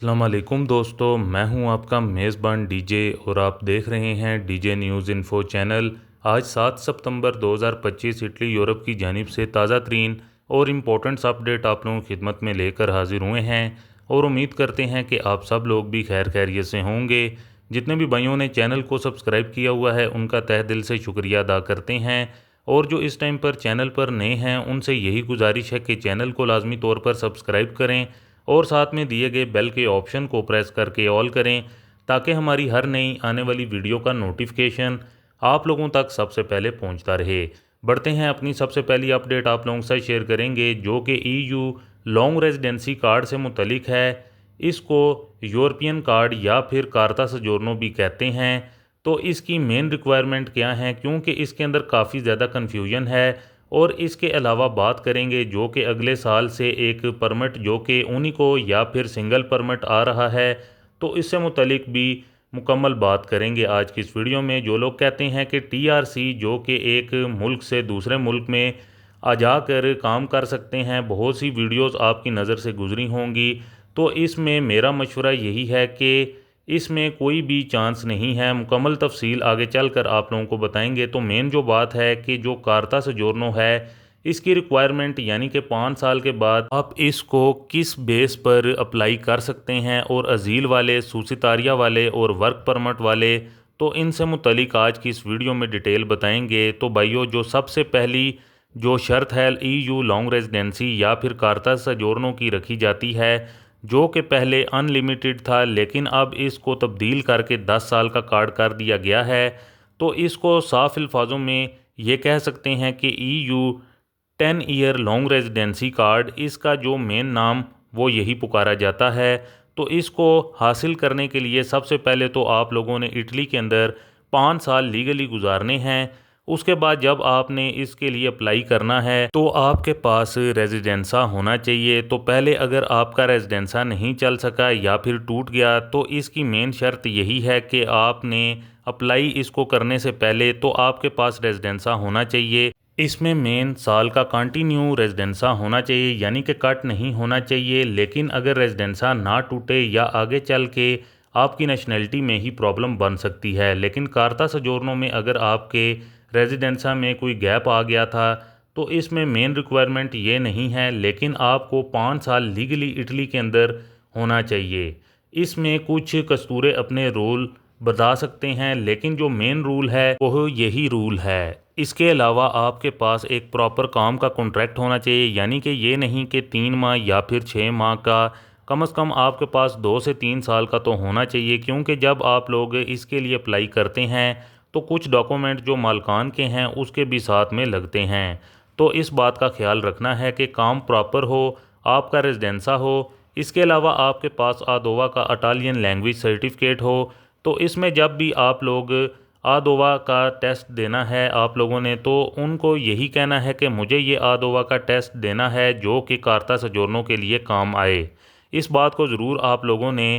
अस्सलाम वालेकुम दोस्तों, मैं हूं आपका मेज़बान डीजे और आप देख रहे हैं डीजे न्यूज़ इन्फो चैनल। आज 7 सितंबर 2025 इटली यूरोप की जानिब से ताज़ा तरीन और इम्पोर्टेंट्स अपडेट आप लोगों की खिदमत में लेकर हाजिर हुए हैं और उम्मीद करते हैं कि आप सब लोग भी खैर खैरियत से होंगे। जितने भी भाइयों ने चैनल को सब्सक्राइब किया हुआ है उनका तहे दिल से शुक्रिया अदा करते हैं, और जो इस टाइम पर चैनल पर नए हैं उनसे यही गुजारिश है कि चैनल को लाजमी तौर पर सब्सक्राइब करें और साथ में दिए गए बेल के ऑप्शन को प्रेस करके ऑल करें, ताकि हमारी हर नई आने वाली वीडियो का नोटिफिकेशन आप लोगों तक सबसे पहले पहुंचता रहे। बढ़ते हैं, अपनी सबसे पहली अपडेट आप लोगों से शेयर करेंगे जो कि ईयू लॉन्ग रेजिडेंसी कार्ड से मुतलिक है। इसको यूरोपियन कार्ड या फिर कार्ता सजोरनो भी कहते हैं। तो इसकी मेन रिक्वायरमेंट क्या है, क्योंकि इसके अंदर काफ़ी ज़्यादा कन्फ्यूजन है। और इसके अलावा बात करेंगे जो कि अगले साल से एक परमिट जो कि उन्हीं को या फिर सिंगल परमिट आ रहा है, तो इससे मुतलिक भी मुकम्मल बात करेंगे आज की इस वीडियो में। जो लोग कहते हैं कि टीआरसी जो कि एक मुल्क से दूसरे मुल्क में आ जाकर काम कर सकते हैं, बहुत सी वीडियोस आपकी नज़र से गुजरी होंगी। तो इसमें मेरा मशवरा यही है कि इसमें कोई भी चांस नहीं है। मुकम्मल तफसील आगे चलकर आप लोगों को बताएंगे। तो मेन जो बात है कि जो कार्ता सजोरनो है, इसकी रिक्वायरमेंट यानी कि 5 साल के बाद आप इसको किस बेस पर अप्लाई कर सकते हैं, और अजील वाले, सूसितारिया वाले और वर्क परमिट वाले, तो इनसे मुतलिक आज की इस वीडियो में डिटेल बताएंगे। तो भाइयों, जो सबसे पहली जो शर्त है ईयू लॉन्ग रेजिडेंसी या फिर कार्ता सजोरनो की रखी जाती है, जो कि पहले अनलिमिटेड था लेकिन अब इसको तब्दील करके 10 साल का कार्ड कर दिया गया है। तो इसको साफ अल्फाजों में ये कह सकते हैं कि EU 10 year long residency card, इसका जो मेन नाम वो यही पुकारा जाता है। तो इसको हासिल करने के लिए सबसे पहले तो आप लोगों ने इटली के अंदर 5 साल लीगली गुजारने हैं। उसके बाद जब आपने इसके लिए अप्लाई करना है तो आपके पास रेजिडेंसा होना चाहिए। तो पहले अगर आपका रेजिडेंसा नहीं चल सका या फिर टूट गया, तो इसकी मेन शर्त यही है कि आपने अप्लाई इसको करने से पहले तो आपके पास रेजिडेंसा होना चाहिए। इसमें मेन साल का कंटिन्यू रेजिडेंसा होना चाहिए, यानी कि कट नहीं होना चाहिए। लेकिन अगर रेजिडेंसा ना टूटे या आगे चल के आपकी नेशनैलिटी में ही प्रॉब्लम बन सकती है। लेकिन कार्ता सजोरनो में अगर आपके रेजिडेंसा में कोई गैप आ गया था, तो इसमें मेन रिक्वायरमेंट ये नहीं है, लेकिन आपको 5 साल लीगली इटली के अंदर होना चाहिए। इसमें कुछ कस्तूरे अपने रूल बता सकते हैं, लेकिन जो मेन रूल है वो यही रूल है। इसके अलावा आपके पास एक प्रॉपर काम का कॉन्ट्रैक्ट होना चाहिए, यानी कि ये नहीं कि 3 माह या फिर 6 माह का, कम से कम आपके पास 2 से 3 साल का तो होना चाहिए। क्योंकि जब आप लोग इसके लिए अप्लाई करते हैं तो कुछ डॉक्यूमेंट जो मालकान के हैं उसके भी साथ में लगते हैं। तो इस बात का ख्याल रखना है कि काम प्रॉपर हो, आपका रेजिडेंसा हो। इसके अलावा आपके पास आदोवा का इटालियन लैंग्वेज सर्टिफिकेट हो। तो इसमें जब भी आप लोग आदोवा का टेस्ट देना है आप लोगों ने, तो उनको यही कहना है कि मुझे ये आदोवा का टेस्ट देना है जो कि कार्ता सजोरनो के लिए काम आए। इस बात को ज़रूर आप लोगों ने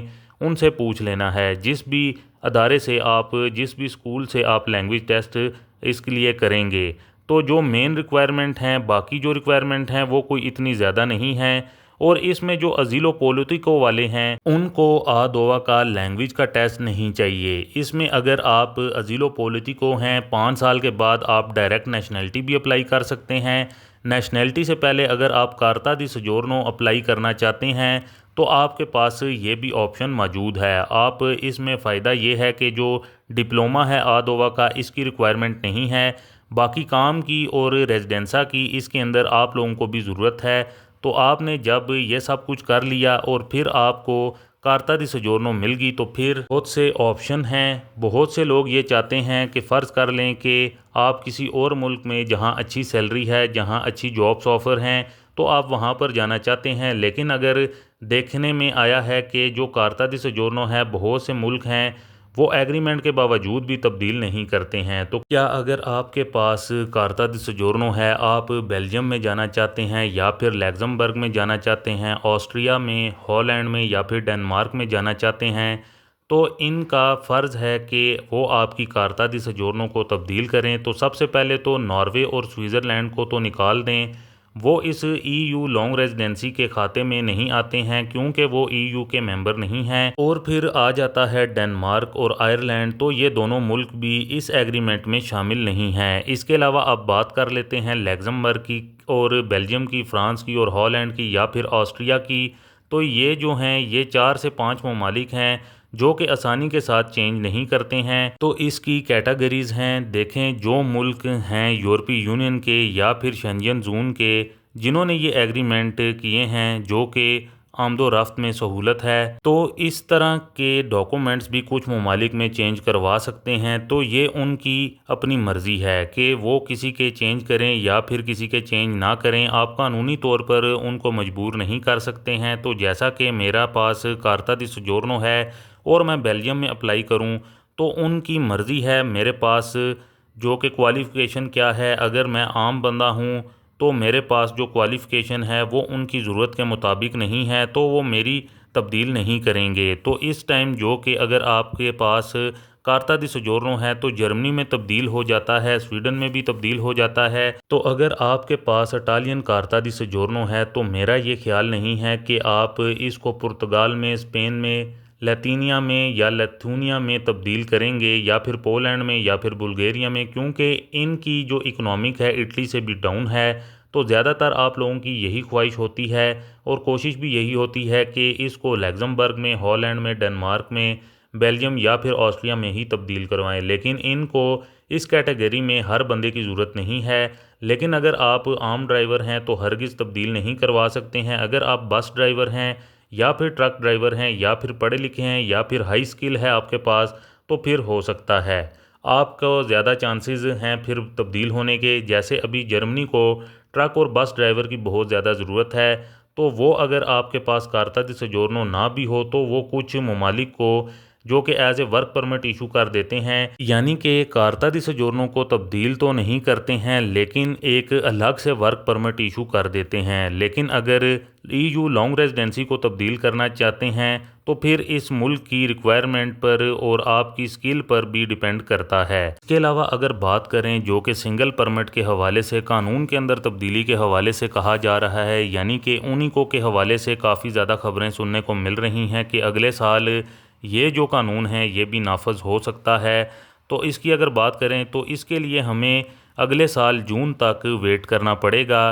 उनसे पूछ लेना है, जिस भी अदारे से आप, जिस भी स्कूल से आप लैंग्वेज टेस्ट इसके लिए करेंगे। तो जो मेन रिक्वायरमेंट हैं, बाकी जो रिक्वायरमेंट हैं वो कोई इतनी ज़्यादा नहीं हैं। और इसमें जो अजीलो पॉलिटिको वाले हैं उनको आदोवा का लैंग्वेज का टेस्ट नहीं चाहिए। इसमें अगर आप अजीलो पॉलिटिको हैं, 5 साल के बाद आप डायरेक्ट नेशनैलिटी भी अप्लाई कर सकते हैं। नेशनैलिटी से पहले अगर आप कार्ता दी सजोरनो अप्लाई करना चाहते हैं तो आपके पास ये भी ऑप्शन मौजूद है। आप इसमें फ़ायदा ये है कि जो डिप्लोमा है आदोवा का, इसकी रिक्वायरमेंट नहीं है। बाकी काम की और रेजिडेंसा की इसके अंदर आप लोगों को भी ज़रूरत है। तो आपने जब ये सब कुछ कर लिया और फिर आपको कार्ता दी सजोरनो मिल गई, तो फिर बहुत से ऑप्शन हैं। बहुत से लोग ये चाहते हैं कि फ़र्ज़ कर लें कि आप किसी और मुल्क में जहाँ अच्छी सैलरी है, जहाँ अच्छी जॉब्स ऑफ़र हैं, तो आप वहाँ पर जाना चाहते हैं। लेकिन अगर देखने में आया है कि जो कार्ता दी सजोरनो है, बहुत से मुल्क हैं वो एग्रीमेंट के बावजूद भी तब्दील नहीं करते हैं। तो क्या अगर आपके पास कार्ता दी सजोरनो है, आप बेल्जियम में जाना चाहते हैं या फिर लग्जमबर्ग में जाना चाहते हैं, ऑस्ट्रिया में, हॉलैंड में या फिर डेनमार्क में जाना चाहते हैं, तो इनका फ़र्ज़ है कि वो आपकी कार्ता दी सजोरनो को तब्दील करें। तो सबसे पहले तो नॉर्वे और स्विट्ज़रलैंड को तो निकाल दें। वो इस EU लॉन्ग रेजिडेंसी के खाते में नहीं आते हैं क्योंकि वो EU के मेंबर नहीं हैं। और फिर आ जाता है डेनमार्क और आयरलैंड, तो ये दोनों मुल्क भी इस एग्रीमेंट में शामिल नहीं हैं। इसके अलावा अब बात कर लेते हैं लग्जमबर्ग की और बेल्जियम की, फ्रांस की और हॉलैंड की या फिर ऑस्ट्रिया की। तो ये जो हैं ये 4 से 5 ममालिक हैं जो कि आसानी के साथ चेंज नहीं करते हैं। तो इसकी कैटेगरीज़ हैं, देखें जो मुल्क हैं यूरोपीय यूनियन के या फिर शेंजन जोन के जिन्होंने ये एग्रीमेंट किए हैं जो कि आमदो-रफ्त में सहूलत है, तो इस तरह के डॉक्यूमेंट्स भी कुछ ममालिक में चेंज करवा सकते हैं। तो ये उनकी अपनी मर्ज़ी है कि वो किसी के चेंज करें या फिर किसी के चेंज ना करें। आप कानूनी तौर पर उनको मजबूर नहीं कर सकते हैं। तो जैसा कि मेरा पास कार्ता दी सोजोर्नो है और मैं बेल्जियम में अप्लाई करूं, तो उनकी मर्ज़ी है। मेरे पास जो कि क्वालिफ़िकेशन क्या है, अगर मैं आम बंदा हूं तो मेरे पास जो क्वालिफ़िकेशन है वो उनकी ज़रूरत के मुताबिक नहीं है, तो वो मेरी तब्दील नहीं करेंगे। तो इस टाइम जो कि अगर आपके पास कार्ता दी सोजोर्नो है तो जर्मनी में तब्दील हो जाता है, स्वीडन में भी तब्दील हो जाता है। तो अगर आपके पास इटालियन कार्ता दी सोजोर्नो है तो मेरा ये ख्याल नहीं है कि आप इसको पुर्तगाल में, स्पेन में, लैतीनिया में या लिथुआनिया में तब्दील करेंगे या फिर पोलैंड में या फिर बुल्गारिया में, क्योंकि इनकी जो इकनॉमिक है इटली से भी डाउन है। तो ज़्यादातर आप लोगों की यही ख्वाहिश होती है और कोशिश भी यही होती है कि इसको लग्जमबर्ग में, हॉलैंड में, डेनमार्क में, बेल्जियम या फिर ऑस्ट्रिया में ही तब्दील करवाएं। लेकिन इनको इस कैटेगरी में हर बंदे की ज़रूरत नहीं है। लेकिन अगर आप आम ड्राइवर हैं तो हरगिज़ तब्दील नहीं करवा सकते हैं। अगर आप बस ड्राइवर हैं या फिर ट्रक ड्राइवर हैं या फिर पढ़े लिखे हैं या फिर हाई स्किल है आपके पास, तो फिर हो सकता है आपको ज़्यादा चांसेस हैं फिर तब्दील होने के। जैसे अभी जर्मनी को ट्रक और बस ड्राइवर की बहुत ज़्यादा ज़रूरत है, तो वो अगर आपके पास कार्ता दी सोजोर्नो ना भी हो तो वो कुछ ममालिक को जो कि as a work permit issue कर देते हैं, यानी कि कार्ता दी सोजोर्नो को तब्दील तो नहीं करते हैं लेकिन एक अलग से वर्क परमिट इशू कर देते हैं। लेकिन अगर EU लॉन्ग रेजिडेंसी को तब्दील करना चाहते हैं तो फिर इस मुल्क की रिक्वायरमेंट पर और आपकी स्किल पर भी डिपेंड करता है। इसके अलावा अगर बात करें जो कि सिंगल परमिट के हवाले से कानून के अंदर तब्दीली के हवाले से कहा जा रहा है, यानी कि उन्हीं को के हवाले से काफ़ी ज़्यादा खबरें सुनने को मिल रही हैं कि अगले साल ये जो कानून है ये भी नाफज हो सकता है। तो इसकी अगर बात करें तो इसके लिए हमें अगले साल जून तक वेट करना पड़ेगा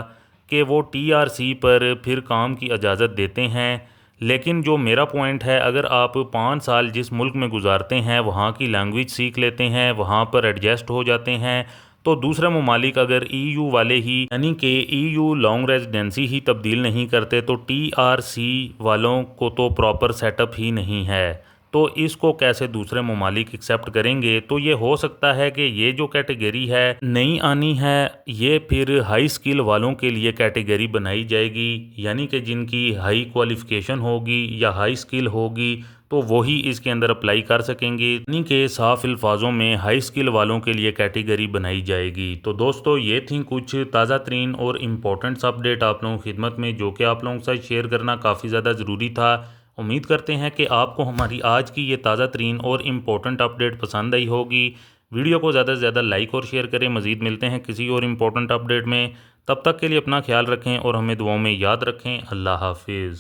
कि वो TRC पर फिर काम की इजाज़त देते हैं। लेकिन जो मेरा पॉइंट है, अगर आप 5 साल जिस मुल्क में गुजारते हैं वहाँ की लैंग्वेज सीख लेते हैं, वहाँ पर एडजस्ट हो जाते हैं, तो दूसरे ममालिक अगर EU वाले ही यानी कि EU लॉन्ग रेजिडेंसी ही तब्दील नहीं करते तो TRC वालों को तो प्रॉपर सेटअप ही नहीं है, तो इसको कैसे दूसरे ममालिक एक्सेप्ट करेंगे। तो ये हो सकता है कि ये जो कैटेगरी है नई आनी है ये फिर हाई स्किल वालों के लिए कैटेगरी बनाई जाएगी, यानी कि जिनकी हाई क्वालिफ़िकेशन होगी या हाई स्किल होगी तो वही इसके अंदर अप्लाई कर सकेंगे, यानी कि साफ अल्फाजों में हाई स्किल वालों के लिए कैटेगरी बनाई जाएगी। तो दोस्तों ये थी कुछ ताज़ा तरीन और इम्पोर्टेंट्स अपडेट आप लोगों की खिदमत में, जो कि आप लोगों के साथ शेयर करना काफ़ी ज़्यादा ज़रूरी था। उम्मीद करते हैं कि आपको हमारी आज की ये ताज़ा तरीन और इम्पोर्टेंट अपडेट पसंद आई होगी। वीडियो को ज़्यादा से ज़्यादा लाइक और शेयर करें। मज़ीद मिलते हैं किसी और इम्पोर्टेंट अपडेट में, तब तक के लिए अपना ख्याल रखें और हमें दुआओं में याद रखें। अल्लाह हाफिज़।